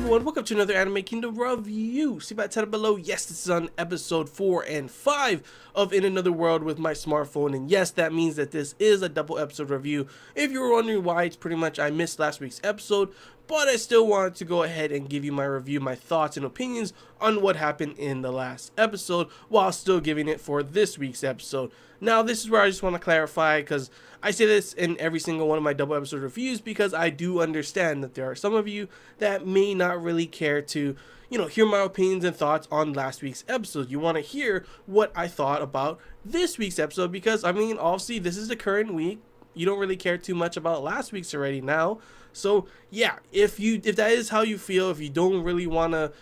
Welcome to another Anime Kingdom review. See by the title below, yes, this is on episode 4 and 5 of In Another World with my smartphone, and yes, that means that this is a double episode review. If you were wondering why, it's pretty much I missed last week's episode, but I still wanted to go ahead and give you my review, my thoughts and opinions on what happened in the last episode, while still giving it for this week's episode. Now, this is where I just want to clarify, because I say this in every single one of my double episode reviews, because I do understand that there are some of you that may not really care to, hear my opinions and thoughts on last week's episode. You want to hear what I thought about this week's episode, because, obviously, this is the current week. You don't really care too much about last week's already now. So, yeah, if that is how you feel, if you don't really want to,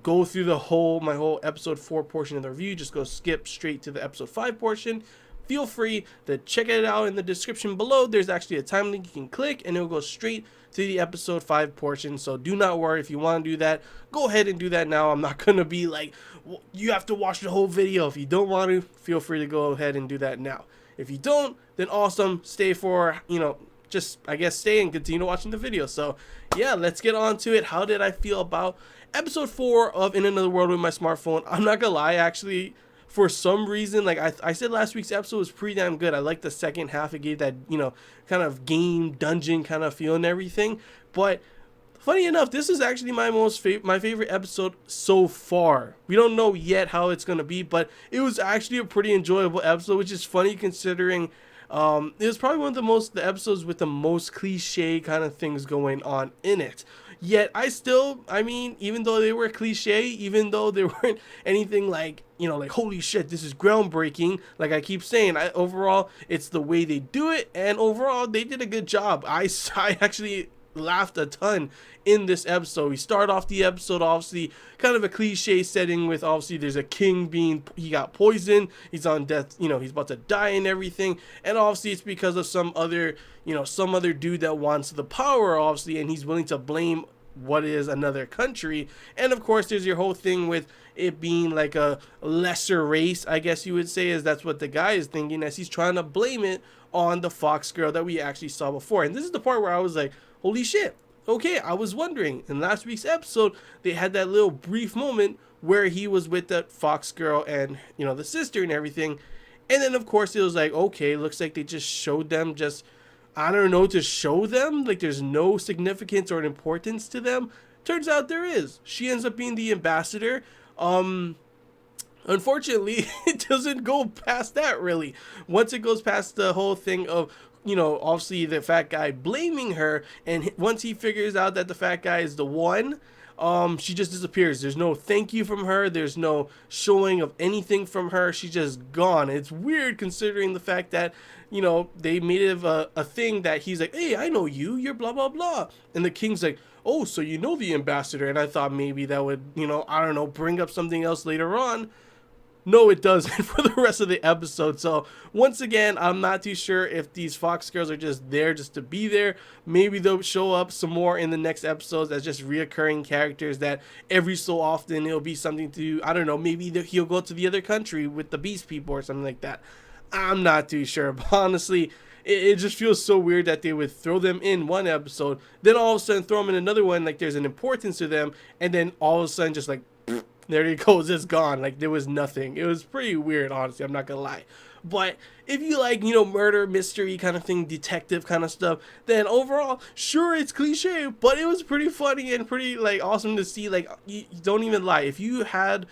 go through my whole episode 4 portion of the review, just go skip straight to the episode 5 portion. Feel free to check it out in the description below. There's actually a time link you can click, and it'll go straight to the episode 5 portion. So do not worry. If you want to do that, go ahead and do that now. I'm not going to be like, well, you have to watch the whole video. If you don't want to, feel free to go ahead and do that now. If you don't, then awesome. Stay for, just, I guess, stay and continue watching the video. So, yeah, let's get on to it. How did I feel about episode 4 of In Another World with my smartphone? I'm not gonna lie, actually, for some reason, like I said, last week's episode was pretty damn good. I liked the second half. It gave that, kind of game, dungeon kind of feel and everything. But funny enough, this is actually my favorite episode so far. We don't know yet how it's gonna be, but it was actually a pretty enjoyable episode, which is funny considering it was probably one of the episodes with the most cliche kind of things going on in it. Yet I still, even though they were cliche, even though they weren't anything like, like, holy shit, this is groundbreaking, like I keep saying, overall, it's the way they do it, and overall, they did a good job. I actually laughed a ton in this episode. We start off the episode, obviously, kind of a cliche setting with, obviously, there's a king he got poisoned, he's on death, he's about to die and everything, and obviously it's because of some other dude that wants the power, obviously, and he's willing to blame what is another country. And of course there's your whole thing with it being like a lesser race, I guess you would say, is that's what the guy is thinking, as he's trying to blame it on the fox girl that we actually saw before. And this is the part where I was like, holy shit, okay, I was wondering, in last week's episode they had that little brief moment where he was with that fox girl and the sister and everything, and then of course it was like, okay, looks like they just showed them just, I don't know, to show them, like there's no significance or importance to them. Turns out there is. She ends up being the ambassador. Unfortunately, it doesn't go past that really. Once it goes past the whole thing of, obviously the fat guy blaming her, and once he figures out that the fat guy is the one, she just disappears. There's no thank you from her. There's no showing of anything from her. She's just gone. It's weird considering the fact that, they made it a thing that he's like, hey, I know you. You're blah, blah, blah. And the king's like, oh, so you know the ambassador. And I thought maybe that would, I don't know, bring up something else later on. No, it doesn't for the rest of the episode. So once again, I'm not too sure if these fox girls are just there just to be there. Maybe they'll show up some more in the next episodes as just reoccurring characters that every so often it'll be something to, I don't know, maybe he'll go to the other country with the beast people or something like that. I'm not too sure, but honestly, it just feels so weird that they would throw them in one episode, then all of a sudden throw them in another one like there's an importance to them, and then all of a sudden just like, there it goes, it's gone, like there was nothing. It was pretty weird, honestly, I'm not gonna lie. But if you like, murder, mystery kind of thing, detective kind of stuff, then overall, sure, it's cliche, but it was pretty funny and pretty, like, awesome to see. Like, you don't even lie. If you had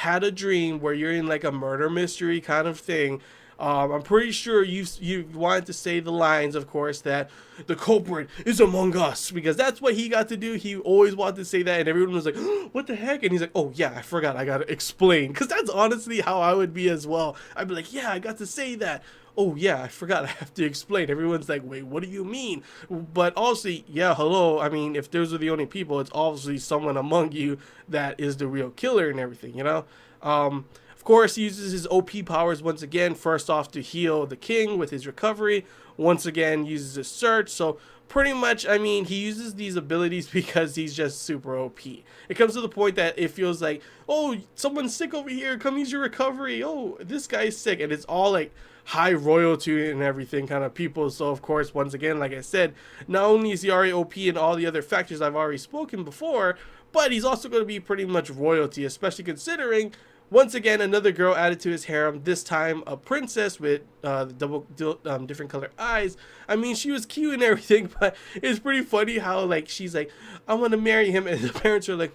a dream where you're in, like, a murder mystery kind of thing, I'm pretty sure you wanted to say the lines, of course, that the culprit is among us, because that's what he got to do. He always wanted to say that, and everyone was like, oh, what the heck? And he's like, oh yeah, I forgot, I gotta explain, because that's honestly how I would be as well. I'd be like, yeah, I got to say that. Oh yeah, I forgot, I have to explain. Everyone's like, wait, what do you mean? But obviously, yeah, hello, if those are the only people, it's obviously someone among you that is the real killer and everything, Of course, he uses his OP powers once again, first off to heal the king with his recovery, once again uses his search, so pretty much, he uses these abilities because he's just super OP. It comes to the point that it feels like, oh, someone's sick over here, come use your recovery, oh, this guy's sick, and it's all like, high royalty and everything kind of people. So of course, once again, like I said, not only is he already OP and all the other factors I've already spoken before, but he's also going to be pretty much royalty, especially considering once again another girl added to his harem, this time a princess with different color eyes. I mean, she was cute and everything, but it's pretty funny how like she's like, I want to marry him, and the parents are like,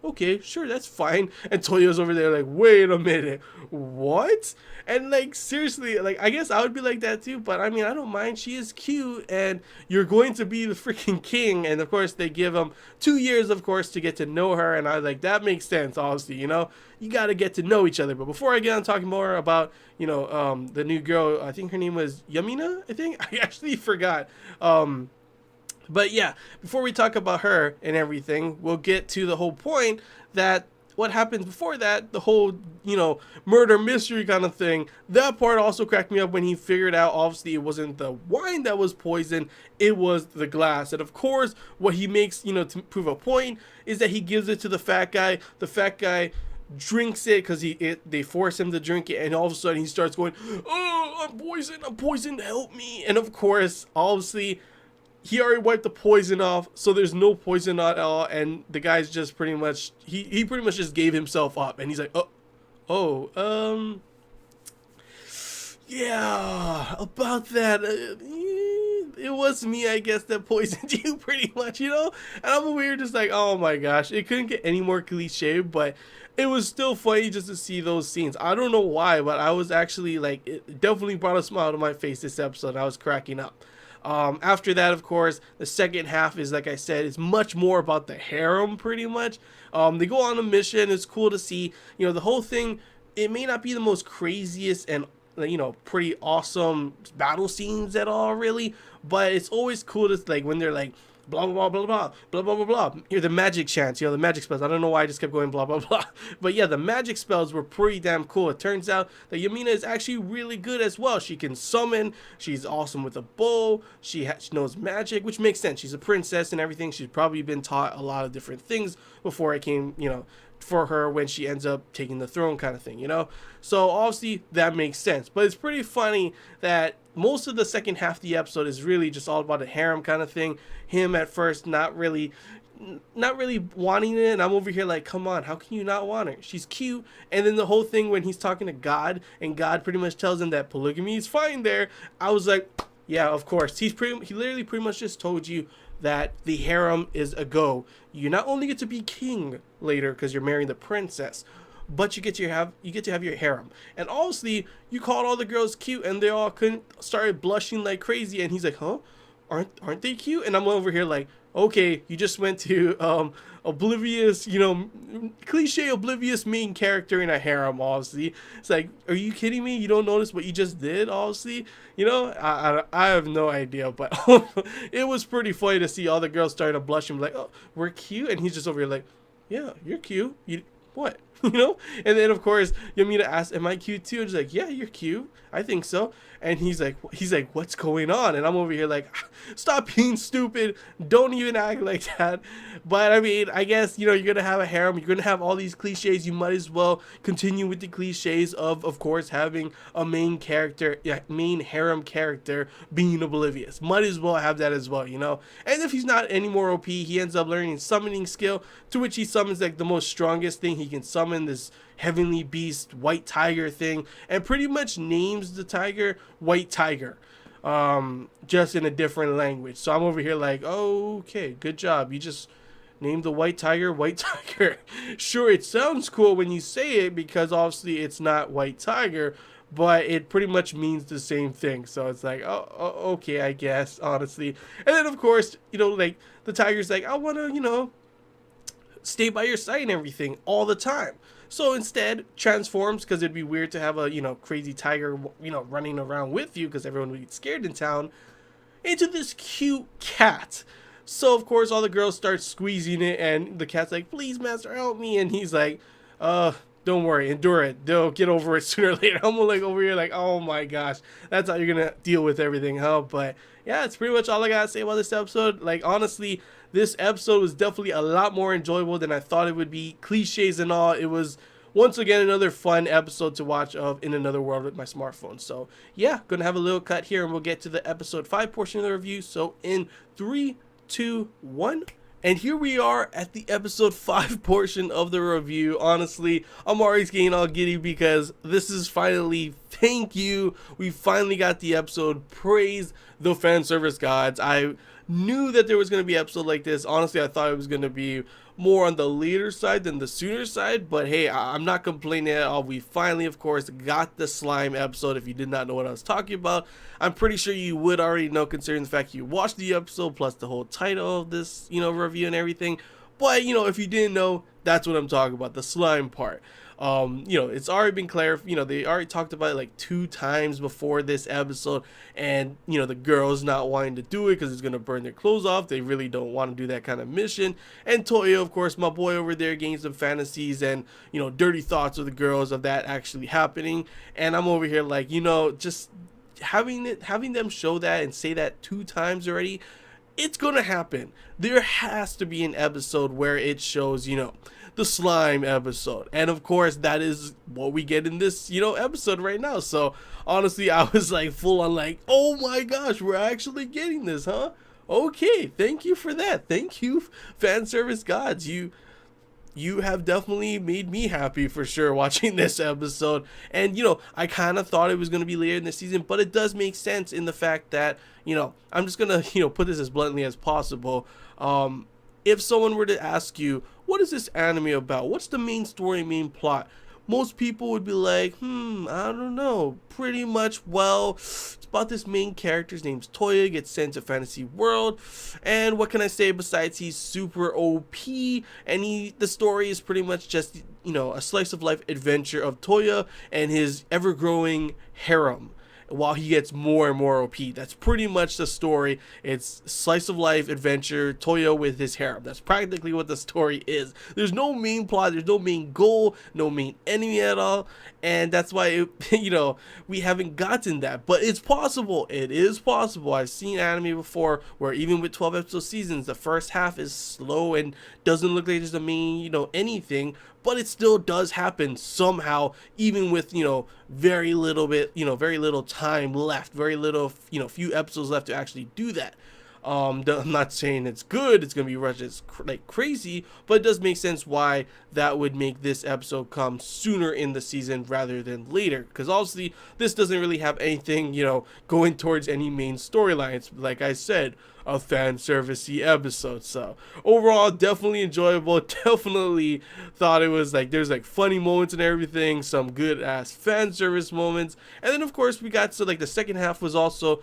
okay, sure, that's fine. And Toyo's over there like, wait a minute, what? And like, seriously, like, I guess I would be like that too, but I mean, I don't mind. She is cute, and you're going to be the freaking king. And of course, they give him 2 years, of course, to get to know her. And I was like, that makes sense, obviously, you know? You got to get to know each other. But before I get on talking more about, you know, the new girl, I think her name was Yamina, I think? I actually forgot. But yeah, before we talk about her and everything, we'll get to the whole point that what happens before that, the whole, you know, murder mystery kind of thing. That part also cracked me up when he figured out, obviously, it wasn't the wine that was poisoned, it was the glass. And of course, what he makes, you know, to prove a point is that he gives it to the fat guy. The fat guy drinks it because they force him to drink it, and all of a sudden he starts going, oh, I'm poisoned, help me. And of course, obviously, he already wiped the poison off, so there's no poison at all, and the guy's just pretty much, he pretty much just gave himself up, and he's like, yeah, about that, it was me, I guess, that poisoned you, pretty much, you know? And I'm over here just like, oh my gosh, it couldn't get any more cliche, but it was still funny just to see those scenes. I don't know why, but I was actually, like, it definitely brought a smile to my face this episode, I was cracking up. After that, of course, the second half is, like I said, it's much more about the harem, pretty much. They go on a mission. It's cool to see, you know, the whole thing. It may not be the most craziest and, you know, pretty awesome battle scenes at all, really, but it's always cool to, like, when they're like, blah blah blah blah blah blah blah blah. You're the magic chants, you know, the magic spells. I don't know why I just kept going blah blah blah, but yeah, the magic spells were pretty damn cool. It turns out that Yamina is actually really good as well. She can summon. She's awesome with a bow. She knows magic, which makes sense. She's a princess and everything. She's probably been taught a lot of different things before it came, you know, for her when she ends up taking the throne, kind of thing, you know. So obviously that makes sense, but it's pretty funny that most of the second half of the episode is really just all about a harem kind of thing. Him at first not really wanting it, and I'm over here like, come on, how can you not want her? She's cute. And then the whole thing when he's talking to God, and God pretty much tells him that polygamy is fine there, I was like, yeah, of course. He literally pretty much just told you that the harem is a go. You not only get to be king later because you're marrying the princess, but you get to have your harem. And obviously, you called all the girls cute, and they all started blushing like crazy. And he's like, huh? Aren't they cute? And I'm over here like, okay, you just went to oblivious, you know, cliche oblivious main character in a harem, obviously. It's like, are you kidding me? You don't notice what you just did, obviously? You know, I have no idea, but it was pretty funny to see all the girls starting to blush and be like, oh, we're cute. And he's just over here like, yeah, you're cute. What? You know? And then of course Yamina asks, am I cute too? And she's like, yeah, you're cute, I think so. And he's like, what's going on? And I'm over here like, stop being stupid, don't even act like that. But I mean, I guess, you know, you're gonna have a harem, you're gonna have all these cliches, you might as well continue with the cliches of course having a main harem character being oblivious. Might as well have that as well, you know. And if he's not any more OP, he ends up learning summoning skill, to which he summons like the most strongest thing he can summon, this heavenly beast white tiger thing, and pretty much names the tiger White Tiger, just in a different language. So I'm over here like, oh, okay, good job, you just named the white tiger White Tiger. Sure, it sounds cool when you say it because obviously it's not White Tiger, but it pretty much means the same thing. So it's like, oh, okay, I guess, honestly. And then of course, you know, like the tiger's like, I want to, you know, stay by your side and everything all the time. So instead transforms, because it'd be weird to have a, you know, crazy tiger, you know, running around with you because everyone would get scared in town, into this cute cat. So of course all the girls start squeezing it, and the cat's like, please master, help me. And he's like, don't worry, endure it, they'll get over it sooner or later. I'm like over here like, oh my gosh, that's how you're gonna deal with everything, huh? But yeah, it's pretty much all I gotta say about this episode. Like, honestly, this episode was definitely a lot more enjoyable than I thought it would be. Cliches and all, it was once again, another fun episode to watch of In Another World with my smartphone. So yeah, gonna have a little cut here and we'll get to the episode 5 portion of the review. So in 3, 2, 1. And here we are at the episode 5 portion of the review. Honestly, I'm already getting all giddy because this is finally, thank you, we finally got the episode. Praise the fan service gods. I knew that there was going to be an episode like this. Honestly, I thought it was going to be more on the later side than the sooner side, but hey, I'm not complaining at all. We finally, of course, got the slime episode. If you did not know what I was talking about, I'm pretty sure you would already know considering the fact you watched the episode plus the whole title of this, review and everything. But, if you didn't know, that's what I'm talking about, the slime part. It's already been clarified. They already talked about it like 2 times before this episode, and the girls not wanting to do it because it's gonna burn their clothes off. They really don't want to do that kind of mission. And Toya, of course, my boy over there, getting some fantasies and dirty thoughts of the girls of that actually happening. And I'm over here like, just having them show that and say that 2 times already. It's gonna happen. There has to be an episode where it shows, the slime episode, and of course that is what we get in this episode right now. So honestly, I was like full on like, oh my gosh, we're actually getting this, huh? Okay, thank you for that. Thank you, fan service gods. You have definitely made me happy for sure watching this episode. And I kind of thought it was going to be later in the season, but it does make sense in the fact that I'm just gonna put this as bluntly as possible. If someone were to ask you, what is this anime about? What's the main story, main plot? Most people would be like, I don't know. Pretty much, well, it's about this main character. His name's Toya, gets sent to fantasy world. And what can I say besides he's super OP? And the story is pretty much just, a slice of life adventure of Toya and his ever-growing harem, while he gets more and more OP. That's pretty much the story. It's slice of life adventure, Toya with his harem. That's practically what the story is. There's no main plot, there's no main goal, no main enemy at all, and that's why we haven't gotten that. But it's possible. It is possible. I've seen anime before where even with 12 episode seasons, the first half is slow and doesn't look like there's a main anything, but it still does happen somehow, even with very little time left, very little few episodes left to actually do that. I'm not saying it's good, it's gonna be rushed like crazy, but it does make sense why that would make this episode come sooner in the season rather than later, because obviously this doesn't really have anything going towards any main storyline. It's like I said, a fan servicey episode. So overall, definitely enjoyable. Definitely thought it was like there's like funny moments and everything, some good ass fan service moments, and then of course we got to like the second half was also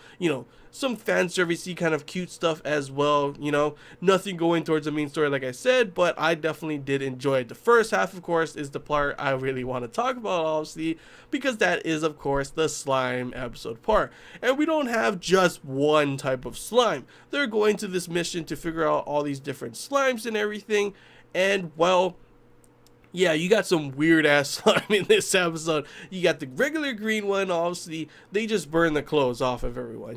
some fan servicey kind of cute stuff as well. Nothing going towards the main story like I said, but I definitely did enjoy it. The first half, of course, is the part I really want to talk about, obviously, because that is, of course, the slime episode part. And we don't have just one type of slime. They're going to this mission to figure out all these different slimes and everything. And, well, yeah, you got some weird ass slime in this episode. You got the regular green one, obviously. They just burn the clothes off of everyone,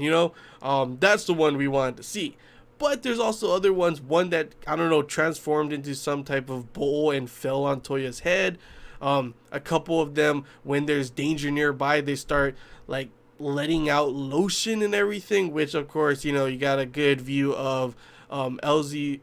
That's the one we wanted to see. But there's also other ones. One that, I don't know, transformed into some type of bowl and fell on Toya's head. A couple of them, when there's danger nearby, they start, like, letting out lotion and everything. Which, of course, you got a good view of LZ.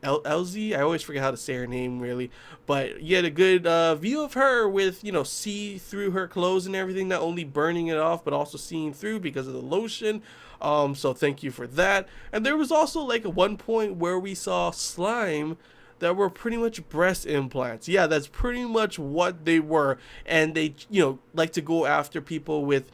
I always forget how to say her name, really. But you had a good view of her with, see through her clothes and everything. Not only burning it off, but also seeing through because of the lotion. So thank you for that. And there was also like at one point where we saw slime that were pretty much breast implants. Yeah, that's pretty much what they were. And they, like to go after people with,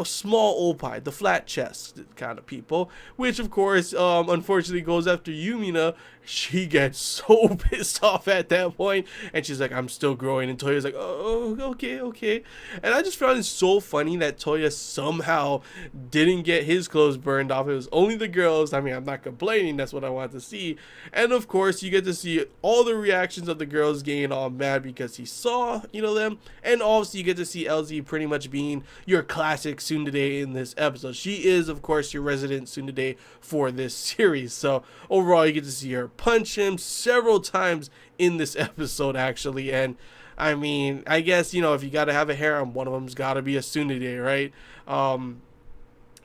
small opie, the flat chest kind of people, which of course, unfortunately goes after Yumina. She gets so pissed off at that point, and she's like, I'm still growing, and Toya's like, oh, okay. And I just found it so funny that Toya somehow didn't get his clothes burned off. It was only the girls. I mean, I'm not complaining, that's what I want to see. And of course, you get to see all the reactions of the girls getting all mad because he saw, them, and also you get to see LZ pretty much being your classic tsundere in this episode. She is, of course, your resident tsundere for this series. So overall, you get to see her punch him several times in this episode, actually. And I mean, I guess, you know, if you gotta have a harem, one of them's gotta be a tsundere, right?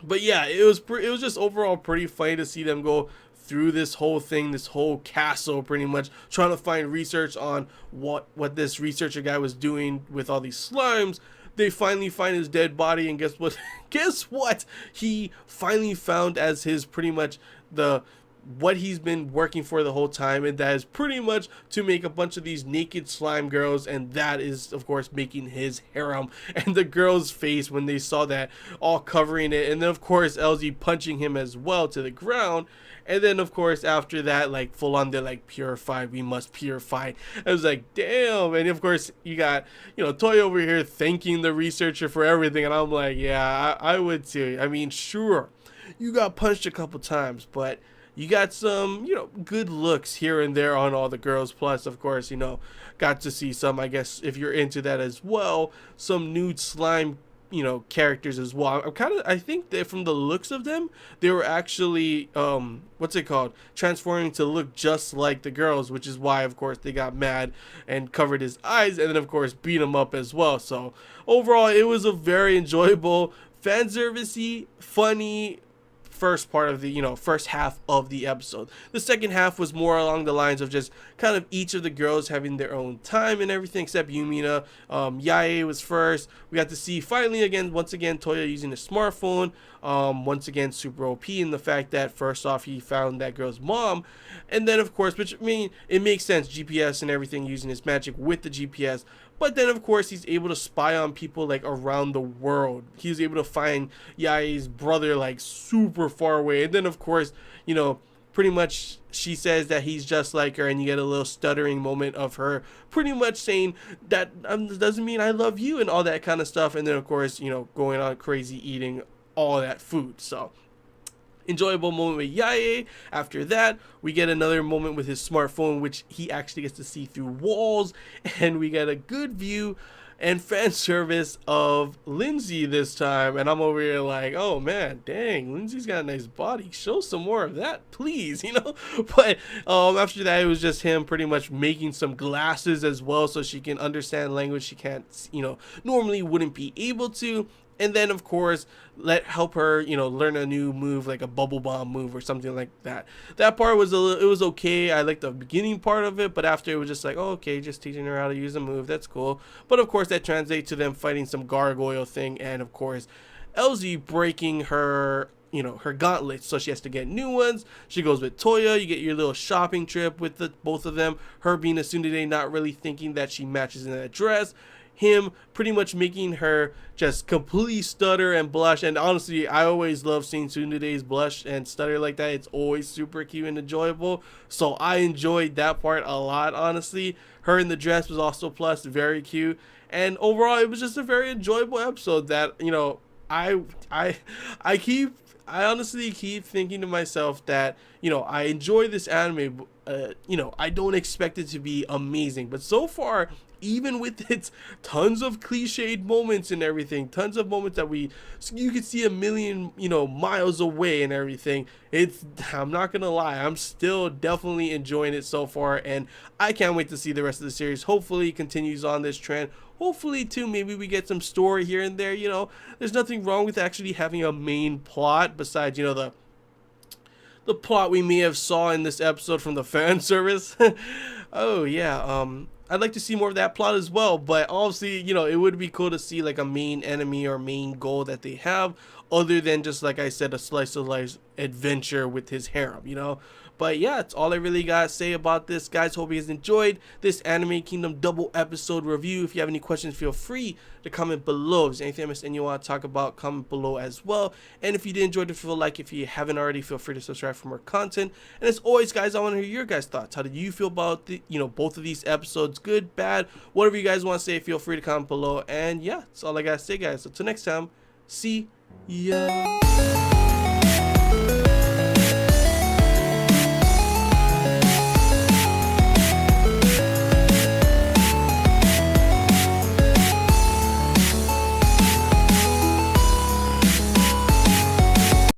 But yeah, it was just overall pretty funny to see them go through this whole thing, this whole castle, pretty much trying to find research on what this researcher guy was doing with all these slimes. They finally find his dead body, and guess what? Guess what? He finally found as his pretty much the what he's been working for the whole time, and that is pretty much to make a bunch of these naked slime girls, and that is of course making his harem. And the girls' face when they saw that, all covering it, and then of course LZ punching him as well to the ground. And then of course after that, like full on, they're like, purify, we must purify. I was like, damn. And of course you got, you know, Toy over here thanking the researcher for everything, and I'm like, yeah, I would too. I mean, sure, you got punched a couple times, but you got some, you know, good looks here and there on all the girls. Plus, of course, you know, got to see some, I guess, if you're into that as well, some nude slime, you know, characters as well. I think that from the looks of them, they were actually, what's it called? Transforming to look just like the girls, which is why, of course, they got mad and covered his eyes, and then, of course, beat him up as well. So, overall, it was a very enjoyable, fan servicey, funny, first part of the, you know, first half of the episode. The second half was more along the lines of just kind of each of the girls having their own time and everything, except Yumina. Yae was first. We got to see finally once again Toya using a smartphone, once again super OP in the fact that first off he found that girl's mom, and then of course, which I mean, it makes sense, GPS and everything, using his magic with the GPS. But then, of course, he's able to spy on people, like, around the world. He was able to find Yae's brother, like, super far away. And then, of course, you know, pretty much she says that he's just like her, and you get a little stuttering moment of her pretty much saying that doesn't mean I love you and all that kind of stuff. And then, of course, you know, going on crazy eating all that food. So, enjoyable moment with Yae. After that, we get another moment with his smartphone, which he actually gets to see through walls, and we get a good view and fan service of Lindsay this time. And I'm over here like, oh man, dang, Lindsay's got a nice body, show some more of that, please, you know. But after that, it was just him pretty much making some glasses as well, so she can understand language she can't, you know, normally wouldn't be able to. And then, of course, help her, you know, learn a new move, like a bubble bomb move or something like that. That part was it was okay. I liked the beginning part of it, but after it was just like, oh, okay, just teaching her how to use a move. That's cool. But of course, that translates to them fighting some gargoyle thing, and of course, LZ breaking her, you know, her gauntlets, so she has to get new ones. She goes with Toya. You get your little shopping trip with both of them. Her being a tsundere, not really thinking that she matches in that dress. Him pretty much making her just completely stutter and blush. And honestly, I always love seeing tsunderes blush and stutter like that. It's always super cute and enjoyable. So I enjoyed that part a lot, honestly. Her in the dress was also plus very cute. And overall, it was just a very enjoyable episode that, you know, I honestly keep thinking to myself that, you know, I enjoy this anime. You know, I don't expect it to be amazing, but so far, even with its tons of cliched moments and everything, tons of moments that you could see a million, you know, miles away and everything, I'm not gonna lie, I'm still definitely enjoying it so far, and I can't wait to see the rest of the series. Hopefully it continues on this trend. Hopefully too, maybe we get some story here and there. You know, there's nothing wrong with actually having a main plot besides, you know, the plot we may have saw in this episode from the fan service. Oh yeah, I'd like to see more of that plot as well, but obviously, you know, it would be cool to see like a main enemy or main goal that they have, other than just, like I said, a slice of life adventure with his harem, you know. But yeah, that's all I really gotta say about this, guys. Hope you guys enjoyed this Anime Kingdom double episode review. If you have any questions, feel free to comment below. If there's anything I missed and you want to talk about, comment below as well. And if you did enjoy the video, like, if you haven't already, feel free to subscribe for more content. And as always, guys, I want to hear your guys' thoughts. How did you feel about the, you know, both of these episodes? Good, bad, whatever you guys want to say, feel free to comment below. And yeah, that's all I gotta say, guys. So till next time, see ya.